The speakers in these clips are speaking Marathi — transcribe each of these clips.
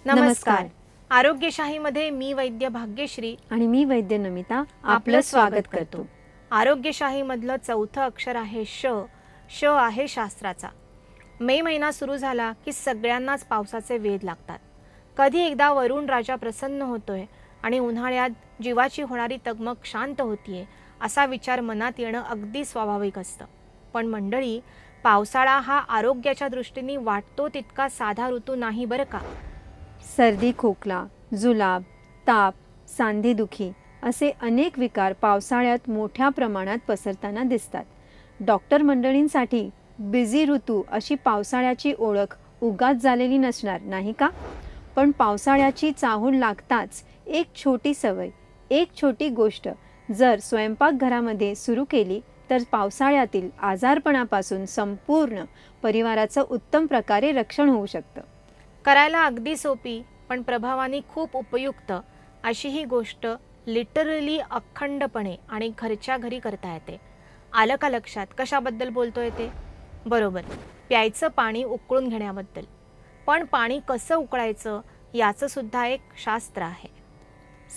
नमस्कार. आरोग्यशाहीमध्ये मी वैद्य भाग्यश्री आणि मी वैद्य नमिता आपलं स्वागत करतो. आरोग्यशाहीमधलं चौथं अक्षर आहे श. श आहे शास्त्राचा. मे महिना सुरू झाला की सगळ्यांनाच पावसाचे वेध लागतात. कधी एकदा वरुण राजा प्रसन्न होतोय आणि उन्हाळ्यात जीवाची होणारी तगमग शांत होतीये असा विचार मनात येणं अगदी स्वाभाविक असतं. पण मंडळी, पावसाळा हा आरोग्याच्या दृष्टीने वाटतो तितका साधा ऋतू नाही बरं का. सर्दी, खोकला, जुलाब, ताप, सांधेदुखी असे अनेक विकार पावसाळ्यात मोठ्या प्रमाणात पसरताना दिसतात. डॉक्टर मंडळींसाठी बिझी ऋतू अशी पावसाळ्याची ओळख उगाच झालेली नसणार नाही का. पण पावसाळ्याची चाहूल लागताच एक छोटी सवय, एक छोटी गोष्ट जर स्वयंपाकघरामध्ये सुरू केली तर पावसाळ्यातील आजारपणापासून संपूर्ण परिवाराचं उत्तम प्रकारे रक्षण होऊ शकतं. करायला अगदी सोपी पण प्रभावाने खूप उपयुक्त अशी ही गोष्ट लिटरली अखंडपणे आणि घरच्या घरी करता येते. आलं का लक्षात कशाबद्दल बोलतोय ते? बरोबर, प्यायचं पाणी उकळून घेण्याबद्दल. पण पाणी कसं उकळायचं याचं सुद्धा एक शास्त्र आहे.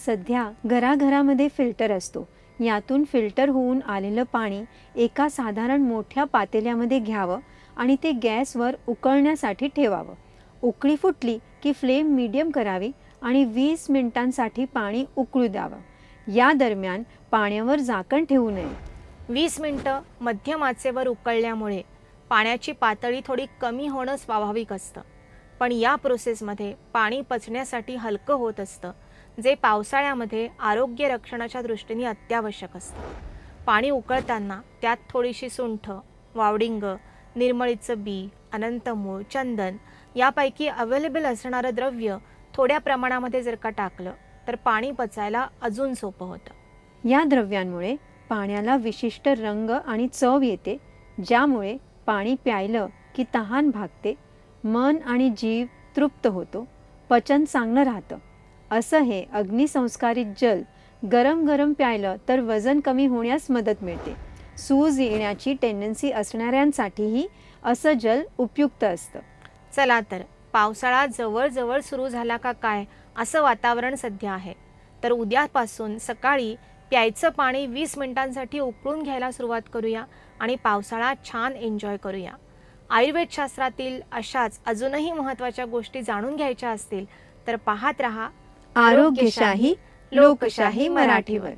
सध्या घराघरामध्ये फिल्टर असतो. यातून फिल्टर होऊन आलेलं पाणी एका साधारण मोठ्या पातेल्यामध्ये घ्यावं आणि ते गॅसवर उकळण्यासाठी ठेवावं. उकळी फुटली की फ्लेम मीडियम करावी आणि 20 मिनिटांसाठी पाणी उकळू द्यावं. या दरम्यान पाण्यावर झाकण ठेवू नये. 20 मिनिटं मध्यम आचेवर उकळल्यामुळे पाण्याची पातळी थोडी कमी होणं स्वाभाविक असतं. पण या प्रोसेसमध्ये पाणी पचण्यासाठी हलकं होत असतं, जे पावसाळ्यामध्ये आरोग्य रक्षणाच्या दृष्टीने अत्यावश्यक असतं. पाणी उकळताना त्यात थोडीशी सुंठ, वावडिंग, निर्मळीचं बी, अनंतमूळ, चंदन यापैकी अवेलेबल असणारं द्रव्य थोड्या प्रमाणामध्ये जर का टाकलं तर पाणी पचायला अजून सोपं होतं. या द्रव्यांमुळे पाण्याला विशिष्ट रंग आणि चव येते, ज्यामुळे पाणी प्यायलं की तहान भागते, मन आणि जीव तृप्त होतो, पचन चांगलं राहतं. असं हे अग्निसंस्कारित जल गरम गरम प्यायलं तर वजन कमी होण्यास मदत मिळते. सूज येण्याची टेंडन्सी असणाऱ्यांसाठीही असं जल उपयुक्त असतं. चला तर, पावसाळा जवळजवळ सुरू झाला का काय असं वातावरण सध्या आहे. तर उद्यापासून सकाळी प्यायचं पाणी 20 मिनिटांसाठी उकळून घ्यायला सुरुवात करूया आणि पावसाळा छान एन्जॉय करूया. आयुर्वेदशास्त्रातील अशाच अजूनही महत्त्वाच्या गोष्टी जाणून घ्यायच्या असतील तर पाहत रहा आरोग्यशाही लोकशाही मराठीवर.